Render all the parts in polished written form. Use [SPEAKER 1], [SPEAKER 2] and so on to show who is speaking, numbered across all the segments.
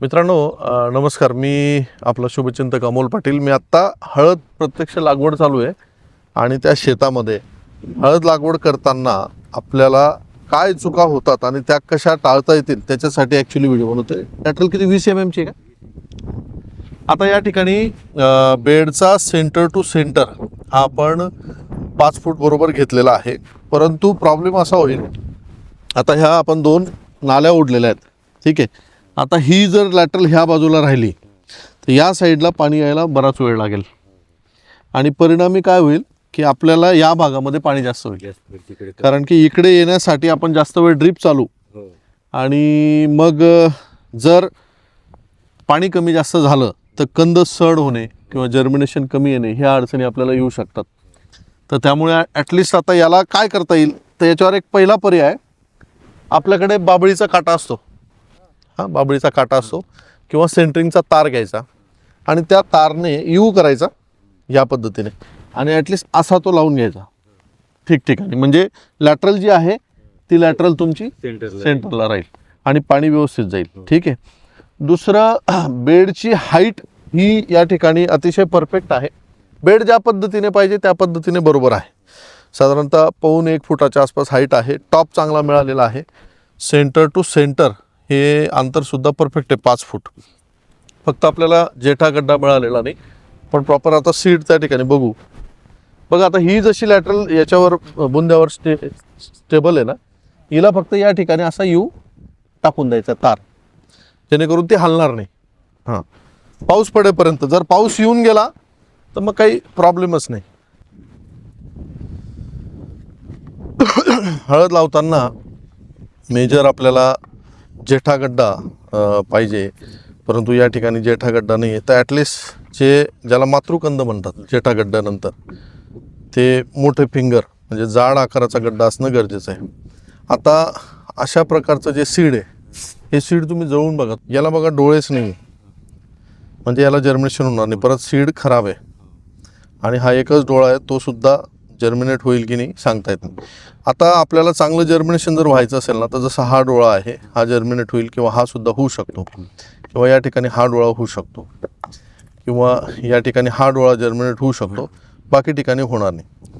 [SPEAKER 1] मित्रांनो नमस्कार. मी आपला शुभचिंतक अमोल पाटील. मी आत्ता हळद प्रत्यक्ष लागवड चालू आहे आणि त्या शेतामध्ये हळद लागवड करताना आपल्याला काय चुका होतात आणि त्या कशा टाळता येतील त्याच्यासाठी ॲक्च्युली व्हिडिओ बनवतोय. लॅटरल किती 20 mm ची आहे का? आता या ठिकाणी बेडचा सेंटर टू सेंटर हा आपण 5 फूट बरोबर घेतलेला आहे. परंतु प्रॉब्लेम असा होईल, आता ह्या आपण 2 नाल्या ओढलेल्या आहेत, ठीक आहे. आता ही जर लॅटरल ह्या बाजूला राहिली तर या साईडला पाणी यायला बराच वेळ लागेल आणि परिणामी काय होईल की आपल्याला या भागामध्ये पाणी जास्त होईल, कारण की इकडे येण्यासाठी आपण जास्त वेळ ड्रीप चालू आणि मग जर पाणी कमी जास्त झालं तर कंद सड होणे किंवा जर्मिनेशन कमी येणे ह्या अडचणी आपल्याला येऊ शकतात. तर त्यामुळे ॲटलिस्ट आता याला काय करता येईल तर याच्यावर एक पहिला पर्याय, आपल्याकडे बाबळीचा काटा असतो, हां बाबळीचा काटा असतो किंवा सेंटरिंगचा तार घ्यायचा आणि त्या तारने यू करायचा या पद्धतीने आणि ॲटलिस्ट असा तो लावून घ्यायचा ठिकठिकाणी, म्हणजे लॅटरल जी आहे ती लॅटरल तुमची सेंटरला राहील आणि पाणी व्यवस्थित जाईल, ठीक आहे. दुसरं, बेडची हाईट ही या ठिकाणी अतिशय परफेक्ट आहे. बेड ज्या पद्धतीने पाहिजे त्या पद्धतीने बरोबर आहे. साधारणतः 1.25 फुटाच्या आसपास हाईट आहे. टॉप चांगला मिळालेला आहे. सेंटर टू सेंटर हे अंतरसुद्धा परफेक्ट आहे 5 फूट. फक्त आपल्याला जेठा गड्डा मिळालेला नाही, पण प्रॉपर आता सीड त्या ठिकाणी बघू. बघा आता ही जशी लॅटरल याच्यावर बुंद्यावर स्टेबल आहे ना, हिला फक्त या ठिकाणी असा यू टाकून द्यायचा तार, जेणेकरून ती हलणार नाही. हां, पाऊस पडेपर्यंत. जर पाऊस येऊन गेला तर मग काही प्रॉब्लेमच नाही. हळद लावताना मेजर आपल्याला जेठा गड्डा पाहिजे, परंतु या ठिकाणी जेठा गड्डा नाही आहे. तर ॲटलिस्ट ज्याला मातृकंद म्हणतात जेठा गड्ड्यानंतर, ते मोठे फिंगर म्हणजे जाड आकाराचा गड्डा असणं गरजेचं आहे. आता अशा प्रकारचं जे सीड आहे हे सीड तुम्ही जवळून बघा. याला बघा डोळेच नाही, म्हणजे याला जर्मिनेशन होणार नाही. परत सीड खराब आहे आणि हा एकच डोळा आहे, तो सुद्धा जर्मिनेट होईल की नाही सांगता येत नाही. आता आपल्याला चांगलं जर्मिनेशन जर व्हायचं असेल ना, तर जसा हा डोळा आहे हा जर्मिनेट होईल किंवा हा सुद्धा होऊ शकतो, किंवा या ठिकाणी हा डोळा होऊ शकतो, किंवा या ठिकाणी हा डोळा जर्मिनेट होऊ शकतो, बाकी ठिकाणी होणार नाही.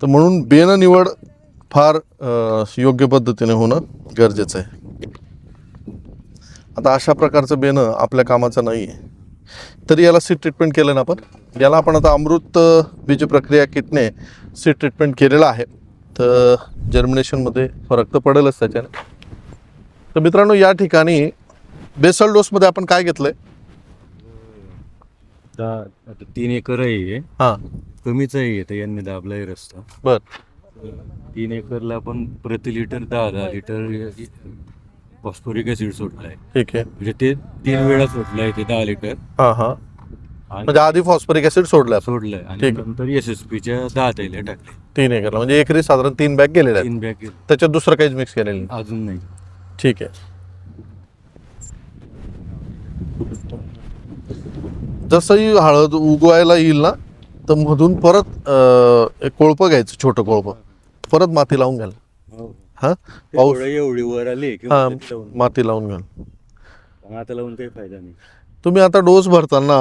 [SPEAKER 1] तर म्हणून बेनं निवड फार योग्य पद्धतीने होणं गरजेचं आहे. आता अशा प्रकारचं बेनं आपल्या कामाचं नाही आहे, तरी याला सीड ट्रीटमेंट केलं ना आपण. याला आपण आता अमृत बीज प्रक्रिया किटने सीड ट्रीटमेंट केलेलं आहे, तर जर्मिनेशनमध्ये फरक तर पडेलच त्याच्याने. तर मित्रांनो, या ठिकाणी बेसल डोसमध्ये आपण काय घेतलंय?
[SPEAKER 2] 3 एकर आहे.
[SPEAKER 1] हां,
[SPEAKER 2] कमीच आहे तर यांनी दाबलाय रस्ता.
[SPEAKER 1] बर.
[SPEAKER 2] 3 एकरला आपण प्रति लिटर 10 लिटर फॉस्फोरिक ऍसिड सोडलाय.
[SPEAKER 1] ठीक आहे.
[SPEAKER 2] म्हणजे ते 3 वेळा सोडलाय ते 10 लिटर.
[SPEAKER 1] हां हां, म्हणजे आधी फॉस्फरिक ॲसिड सोडलं
[SPEAKER 2] सोडलंय आणि
[SPEAKER 1] ठीक.
[SPEAKER 2] नंतर SSPच्या 10 थैल्या टाकले.
[SPEAKER 1] 3 एकरला, म्हणजे एकरी साधारण 3 बॅग गेलेल्या आहेत.
[SPEAKER 2] 3 बॅग
[SPEAKER 1] त्याच्यात दुसरं काहीच मिक्स केलेलं नाही.
[SPEAKER 2] अजून नाही.
[SPEAKER 1] ठीक आहे. जसंही हळद उगवायला येईल ना, तर मधून परत एक कोळपं घ्यायचं, छोटं कोळपं, परत माती लावून घ्याल. हां, पाऊस
[SPEAKER 2] एवढी वर आली
[SPEAKER 1] हां माती लावून घ्याल.
[SPEAKER 2] आता लावून काही फायदा नाही.
[SPEAKER 1] तुम्ही आता डोस भरताना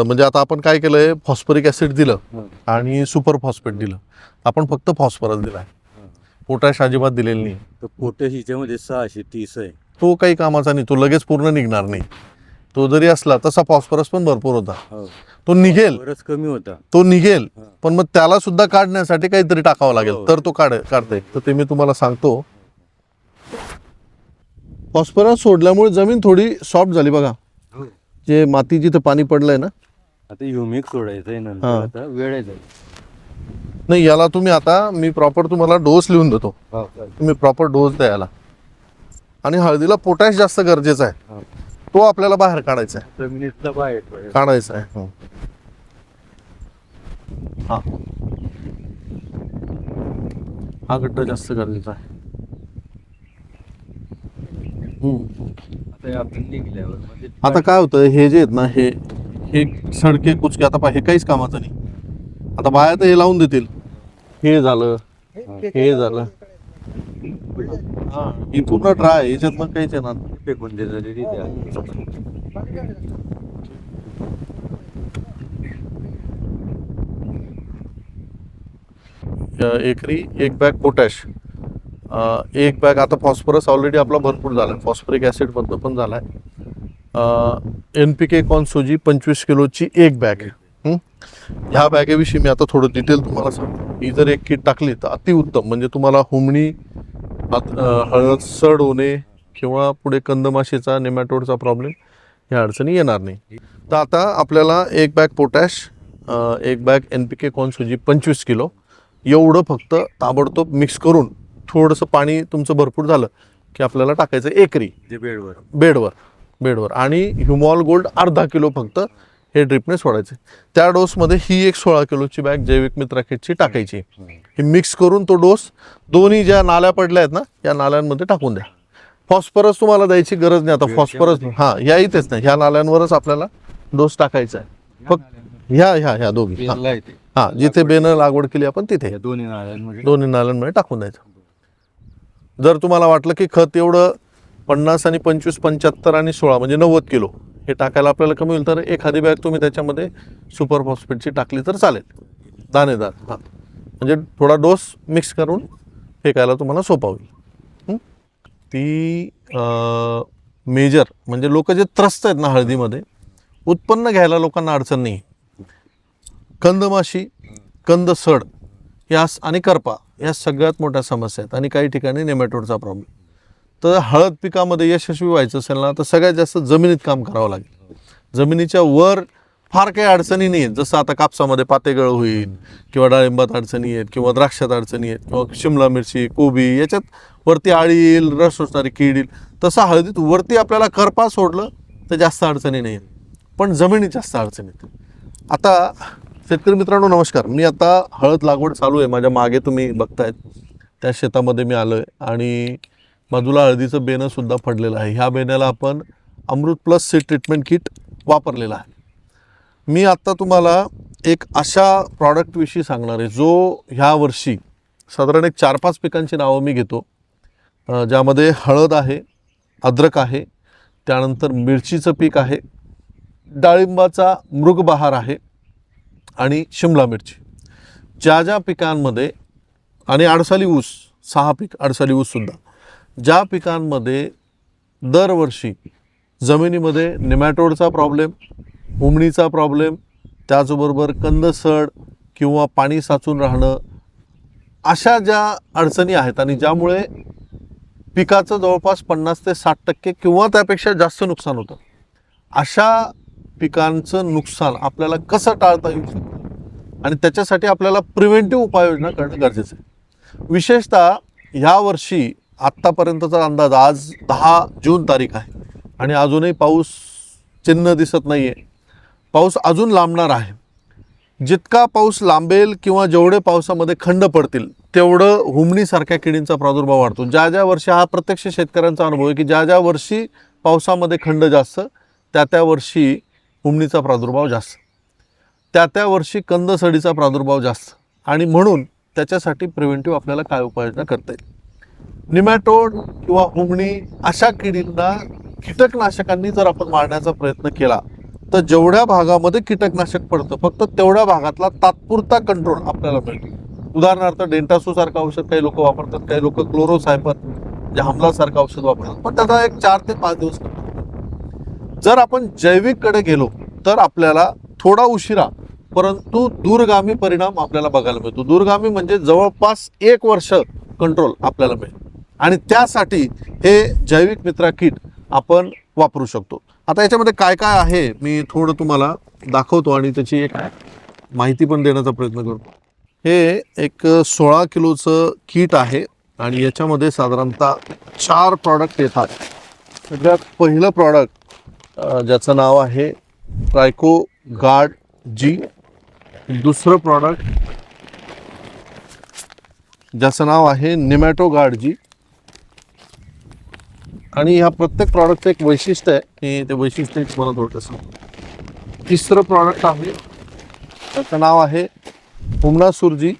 [SPEAKER 1] म्हणजे आता आपण काय केलं आहे, फॉस्फरिक ॲसिड दिलं आणि सुपर फॉस्फेट दिलं. आपण फक्त फॉस्फरस दिला आहे, पोटॅश अजिबात दिलेलं नाही.
[SPEAKER 2] तर पोटॅश हिच्यामध्ये 630 आहे.
[SPEAKER 1] तो काही कामाचा नाही, तो लगेच पूर्ण निघणार नाही. तो जरी असला तसा फॉस्फरस पण भरपूर होता, तो निघेल,
[SPEAKER 2] बरंच कमी होता.
[SPEAKER 1] तो निघेल, पण मग त्याला सुद्धा काढण्यासाठी काहीतरी टाकावं लागेल, तर तो काढता येईल. तर ते मी तुम्हाला सांगतो. फॉस्फरस सोडल्यामुळे जमीन थोडी सॉफ्ट झाली बघा. जे माती जिथं पाणी पडलंय ना,
[SPEAKER 2] आता ह्युमिक सोडायचं आहे नंतर. आता वेळ आहे.
[SPEAKER 1] नाही याला तुम्ही आता मी प्रॉपर तुम्हाला डोस लिहून देतो, तुम्ही प्रॉपर डोस द्या याला. आणि हळदीला पोटॅश जास्त गरजेचा आहे, तो आपल्याला बाहेर काढायचा आहे,
[SPEAKER 2] जमिनीतला बाहेर
[SPEAKER 1] काढायचा आहे. हा हा गड्डा जास्त गरजेचा आहे.
[SPEAKER 2] आपण निघल्यावर म्हणजे
[SPEAKER 1] आता काय होतं, हे जे आहेत ना, हे सडके कुचके, आता हे काहीच कामाचं नाही. आता बाहेर तर हे लावून देतील, हे झालं, हे झालं, हा ही पूर्ण ड्राय, याच्यात मग काहीच येणार.
[SPEAKER 2] फेकून दिलं
[SPEAKER 1] एकरी 1 बॅग पोटॅश, 1 बॅग, आता फॉस्फरस ऑलरेडी आपला भरपूर झाला, फॉस्फरिक ॲसिड पण झाला आहे. NPK कॉन्सोजी 25 किलोची 1 बॅग. ह्या बॅगेविषयी मी आता थोडं डिटेल तुम्हाला सांगतो. ही जर 1 किट टाकली तर अतिउत्तम, म्हणजे तुम्हाला हुमणी, हळद सड होणे किंवा पुढे कंदमाशीचा नेमॅटोडचा प्रॉब्लेम ह्या अडचणी येणार नाही. तर आता आपल्याला 1 bag potash, 1 bag NPK कॉन्सोजी 25 kilo एवढं फक्त ताबडतोब मिक्स करून थोडंसं पाणी तुमचं भरपूर झालं की आपल्याला टाकायचं एकरी बेडवर आणि ह्युमॉल गोल्ड अर्धा किलो फक्त हे ड्रिपने सोडायचे. त्या डोसमध्ये ही एक 16 किलोची बॅग जैविक मित्रा किटची टाकायची. ही मिक्स करून तो डोस दोन्ही ज्या नाल्या पडल्या आहेत ना या नाल्यांमध्ये टाकून द्या. फॉस्फरस तुम्हाला द्यायची गरज नाही आता, फॉस्फरस या इथेच नाही, ह्या नाल्यांवरच आपल्याला डोस टाकायचा आहे. फक्त ह्या दोघी, जिथे बेनं लागवड केली आपण तिथे दोन्ही नाल्यांमध्ये टाकून द्यायचं. जर तुम्हाला वाटलं की खत एवढं 50 आणि 25, 75 आणि 16 म्हणजे 90 किलो हे टाकायला आपल्याला कमी होईल तर एखादी बॅग तुम्ही त्याच्यामध्ये सुपर फॉस्फेटची टाकली तर चालेल, दाणेदार. म्हणजे थोडा डोस मिक्स करून फेकायला तुम्हाला सोपा होईल. ती मेजर म्हणजे लोक जे त्रस्त आहेत ना हळदीमध्ये, उत्पन्न घ्यायला लोकांना अडचण नाही. कंदमाशी, कंदसड यास आणि करपा या सगळ्यात मोठ्या समस्या आहेत आणि काही ठिकाणी नेमॅटोडचा प्रॉब्लेम. तर हळद पिकामध्ये यशस्वी व्हायचं असेल ना तर सगळ्यात जास्त जमिनीत काम करावं लागेल. जमिनीच्या वर फार काही अडचणी नाही आहेत, जसं आता कापसामध्ये पातेगळ होईल किंवा डाळिंबात अडचणी आहेत किंवा द्राक्षात अडचणी आहेत किंवा शिमला मिरची, कोबी याच्यात वरती आळी येईल, रस शोषणारी कीड येईल. तसं हळदीत वरती आपल्याला करपा सोडलं तर जास्त अडचणी नाही आहेत, पण जमिनीत जास्त अडचणी आहेत. आता शेतकरी मित्रांनो नमस्कार, मी आता हळद लागवड चालू आहे. माझ्या मागे तुम्ही बघतायत त्या शेतामध्ये मी आलो आहे आणि बाजूला हळदीचं बेणं सुद्धा पडलेलं आहे. ह्या बेण्याला आपण अमृत प्लस सीड ट्रीटमेंट किट वापरलेलं आहे. मी आत्ता तुम्हाला एक अशा प्रॉडक्टविषयी सांगणार आहे जो ह्या वर्षी साधारण एक 4-5 पिकांची नावं मी घेतो, ज्यामध्ये हळद आहे, अद्रक आहे, त्यानंतर मिरचीचं पीक आहे, डाळिंबाचा मृगबहार आहे आणि शिमला मिरची. ज्या पिकांमध्ये आणि आडसाली ऊस, 6 पीक आडसाली ऊससुद्धा, ज्या पिकांमध्ये दरवर्षी जमिनीमध्ये नेमॅटोडचा प्रॉब्लेम, हुमणीचा प्रॉब्लेम, त्याचबरोबर कंदसड किंवा पाणी साचून राहणं अशा ज्या अडचणी आहेत आणि ज्यामुळे पिकाचं जवळपास 50 ते 60% किंवा त्यापेक्षा जास्त नुकसान होतं, अशा पिकांचं नुकसान आपल्याला कसं टाळता येऊ शकतं आणि त्याच्यासाठी आपल्याला प्रिव्हेंटिव्ह उपाययोजना करणं गरजेचं आहे. विशेषतः ह्या वर्षी आत्तापर्यंतचा अंदाज, आज 10 जून तारीख आहे आणि अजूनही पाऊस चिन्ह दिसत नाही आहे. पाऊस अजून लांबणार आहे. जितका पाऊस लांबेल किंवा जेवढे पावसामध्ये खंड पडतील तेवढं हुमणीसारख्या किडींचा प्रादुर्भाव वाढतो. ज्या वर्षी, हा प्रत्यक्ष शेतकऱ्यांचा अनुभव आहे की ज्या वर्षी पावसामध्ये खंड जास्त त्या वर्षी हुमणीचा प्रादुर्भाव जास्त, त्या वर्षी कंदसडीचा प्रादुर्भाव जास्त आणि म्हणून त्याच्यासाठी प्रिव्हेंटिव्ह आपल्याला काय उपाययोजना करता येईल. निमॅटोड किंवा हुमणी अशा किडींना कीटकनाशकांनी जर आपण मारण्याचा प्रयत्न केला तर जेवढ्या भागामध्ये कीटकनाशक पडतं फक्त तेवढ्या भागातला तात्पुरता कंट्रोल आपल्याला मिळतो. उदाहरणार्थ डेंटासूसारखं औषध काही लोक वापरतात, काही लोक क्लोरोसायपर जे हमलासारखं औषध वापरतात, पण त्याचा एक 4 ते 5 दिवस करतो. जर आपण जैविककडे गेलो तर आपल्याला थोडा उशिरा परंतु दूरगामी परिणाम आपल्याला बघायला मिळतो. दूरगामी म्हणजे जवळपास 1 वर्ष कंट्रोल आपल्याला मिळेल आणि त्यासाठी हे जैविक मित्रा किट आपण वापरू शकतो. आता याच्यामध्ये काय काय आहे मी थोडं तुम्हाला दाखवतो आणि त्याची एक माहिती पण देण्याचा प्रयत्न करतो. हे एक 16 किलोचं किट आहे आणि याच्यामध्ये साधारणतः 4 प्रॉडक्ट येतात. सगळ्यात पहिलं प्रॉडक्ट ज्याचं नाव आहे ट्रायको गार्ड जी. दुसरं प्रॉडक्ट ज्याचं नाव आहे नेमॅटो गार्ड जी. आणि ह्या प्रत्येक प्रॉडक्टचं एक वैशिष्ट्य आहे की ते वैशिष्ट्य तुम्हाला थोडंसं. तिसरं प्रॉडक्ट आहे त्याचं नाव आहे हुमणासूरजी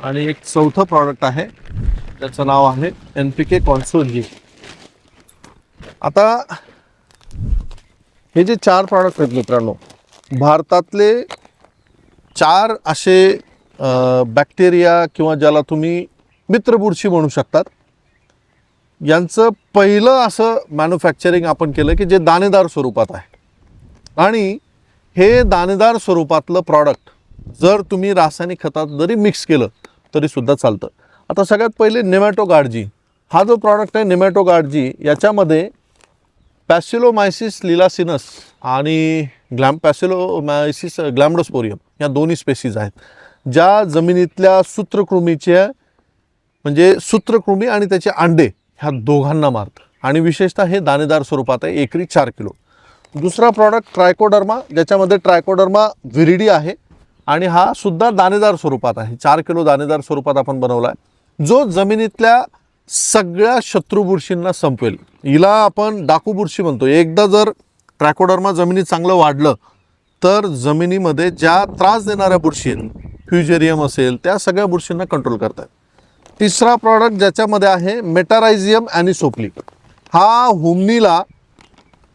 [SPEAKER 1] आणि एक चौथं प्रॉडक्ट आहे त्याचं नाव आहे NPK कॉन्सोजी. आता हे जे 4 प्रॉडक्ट आहेत मित्रांनो, भारतातले 4 असे बॅक्टेरिया किंवा ज्याला तुम्ही मित्रबुरशी म्हणू शकतात, यांचं पहिलं असं मॅन्युफॅक्चरिंग आपण केलं की जे दाणेदार स्वरूपात आहे. आणि हे दाणेदार स्वरूपातलं प्रॉडक्ट जर तुम्ही रासायनिक खतात जरी मिक्स केलं तरीसुद्धा चालतं. आता सगळ्यात पहिले नेमॅटोगार्डजी, हा जो प्रॉडक्ट आहे नेमॅटोगार्डजी, याच्यामध्ये पॅसिलोमायसिस लिलासिनस आणि पॅसिलोमायसिस ग्लॅम्डोस्पोरियम या दोन्ही स्पेसीज आहेत, ज्या जमिनीतल्या सूत्रकृमीच्या म्हणजे सूत्रकृमी आणि त्याचे अंडे ह्या दोघांना मारतं. आणि विशेषतः हे दाणेदार स्वरूपात आहे, एकरी 4 किलो. दुसरा प्रॉडक्ट ट्रायकोडर्मा, ज्याच्यामध्ये ट्रायकोडर्मा व्हिरिडी आहे आणि हा सुद्धा दाणेदार स्वरूपात आहे, 4 किलो दाणेदार स्वरूपात आपण बनवला आहे, जो जमिनीतल्या सगळ्या शत्रुबुरशींना संपवेल. हिला आपण डाकू बुरशी म्हणतो. एकदा जर ट्रायकोडर्मा जमिनीत चांगलं वाढलं तर जमिनीमध्ये ज्या त्रास देणाऱ्या बुरशी आहेत, फ्युजेरियम असेल, त्या सगळ्या बुरशींना कंट्रोल करतात. तिसरा प्रॉडक्ट ज्याच्यामध्ये आहे मेटारायझियम ॲनिसोप्ली, हा हुमणीला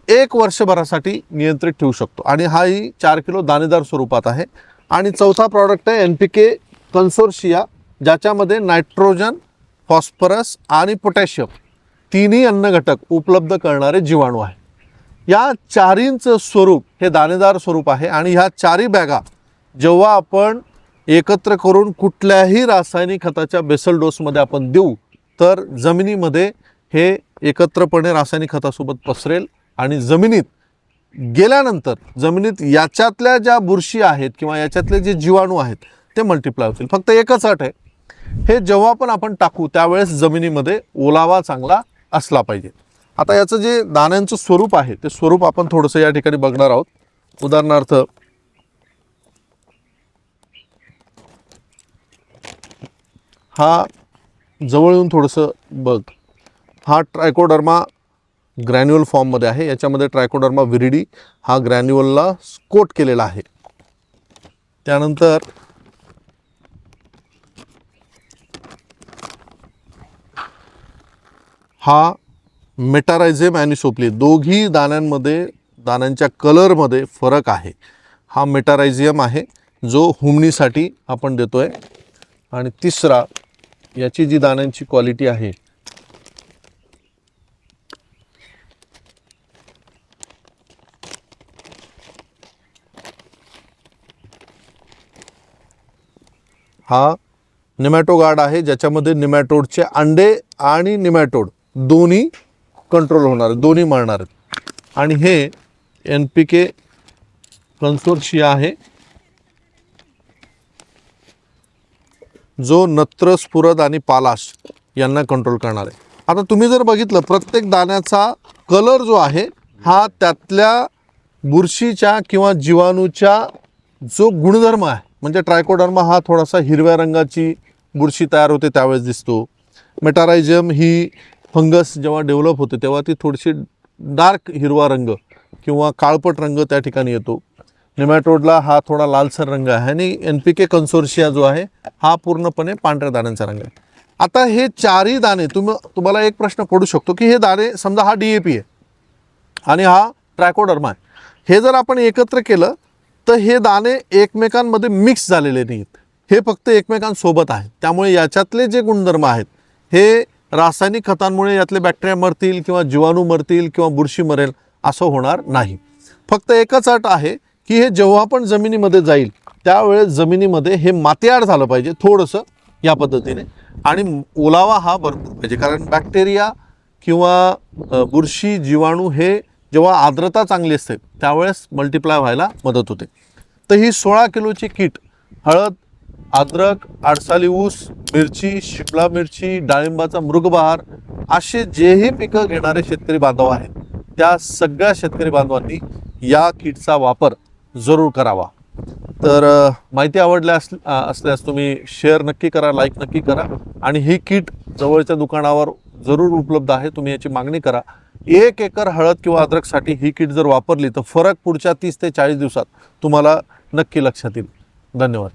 [SPEAKER 1] 1 वर्षभरासाठी नियंत्रित ठेवू शकतो आणि हाही 4 किलो दाणेदार स्वरूपात आहे. आणि चौथा प्रॉडक्ट आहे NPK कन्सोर्शिया, ज्याच्यामध्ये नायट्रोजन, फॉस्फरस आणि पोटॅशियम तिन्ही अन्नघटक उपलब्ध करणारे जीवाणू आहे. या चारींचं स्वरूप हे दाणेदार स्वरूप आहे आणि ह्या 4ही बॅगा जेव्हा आपण एकत्र करून कुठल्याही रासायनिक खताच्या बेसल डोसमध्ये आपण देऊ तर जमिनीमध्ये हे एकत्रपणे रासायनिक खतासोबत पसरेल आणि जमिनीत गेल्यानंतर जमिनीत याच्यातल्या ज्या बुरशी आहेत किंवा याच्यातले जे जीवाणू आहेत ते मल्टिप्लाय होतील. फक्त एकच अट आहे, हे जेव्हा पण आपण टाकू त्यावेळेस जमिनीमध्ये ओलावा चांगला असला पाहिजे. आता याचं जे दाण्यांचं स्वरूप आहे ते स्वरूप आपण थोडंसं या ठिकाणी बघणार आहोत. उदाहरणार्थ हा जवळ येऊन थोडंसं बघ, हा ट्रायकोडर्मा ग्रॅन्युअल फॉर्ममध्ये आहे. याच्यामध्ये ट्रायकोडर्मा व्हिरिडी हा ग्रॅन्युअलला कोट केलेला आहे. त्यानंतर हा मेटारायझियम ॲनिसोप्ली, दोघी दाण्यांमध्ये दाण्यांच्या कलरमध्ये फरक आहे. हा मेटारायझियम आहे जो हुमणीसाठी आपण देतोय. आणि तिसरा, याची जी दाण्यांची क्वालिटी आहे हा निमॅटोगार्ड आहे, ज्याच्यामध्ये निमॅटोडचे अंडे आणि निमॅटोड दोन्ही कंट्रोल होणार, दोन्ही मारणार आहेत. आणि हे NPK कन्सोर्शिया आहे जो नत्र, स्फुरद आणि पालाश यांना कंट्रोल करणार आहे. आता तुम्ही जर बघितलं प्रत्येक दाण्याचा कलर जो आहे हा त्यातल्या बुरशीच्या किंवा जीवाणूच्या जो गुणधर्म आहे, म्हणजे ट्रायकोडर्मा हा थोडासा हिरव्या रंगाची बुरशी तयार होते त्यावेळेस दिसतो. मेटारायझियम ही फंगस जेव्हा डेव्हलप होते तेव्हा ती थोडीशी डार्क हिरवा रंग किंवा काळपट रंग त्या ठिकाणी येतो. निमॅटोडला हा थोडा लालसर रंग आहे आणि NPK कन्सोर्शिया जो आहे हा पूर्णपणे पांढऱ्या दाण्यांचा रंग आहे. आता हे 4ही दाणे तुम्हाला एक प्रश्न पडू शकतो की हे दाणे समजा हा DAP आहे आणि हा ट्रायकोडर्मा आहे, हे जर आपण एकत्र केलं तर हे दाणे एकमेकांमध्ये मिक्स झालेले नाहीत, हे फक्त एकमेकांसोबत आहेत. त्यामुळे याच्यातले जे गुणधर्म आहेत हे रासायनिक खतांमुळे यातले बॅक्टेरिया मरतील किंवा जीवाणू मरतील किंवा बुरशी मरेल असं होणार नाही. फक्त एकच अट आहे की हे जेव्हा पण जमिनीमध्ये जाईल त्यावेळेस जमिनीमध्ये हे मातीआड झालं पाहिजे थोडंसं या पद्धतीने, आणि ओलावा हा भरपूर पाहिजे. कारण बॅक्टेरिया किंवा बुरशी जीवाणू हे जेव्हा आर्द्रता चांगली असते त्यावेळेस मल्टिप्लाय व्हायला मदत होते. तर ही 16 किलोची किट हळद, अद्रक, आडसाली ऊस, मिरची, शिमला मिरची, डाळिंबाचा मृगबहार असे जेही पिकं घेणारे शेतकरी बांधव आहेत त्या सगळ्या शेतकरी बांधवांनी या किटचा वापर जरूर करावा. तर माहिती असल्यास तुम्ही शेअर नक्की करा, लाईक नक्की करा. आणि ही किट जवळच्या दुकानावर जरूर उपलब्ध आहे, तुम्ही याची मागणी करा. 1 एकर हळद किंवा अद्रकसाठी ही किट जर वापरली तर फरक पुढच्या 30 ते 40 दिवसात तुम्हाला नक्की लक्षात येईल. धन्यवाद.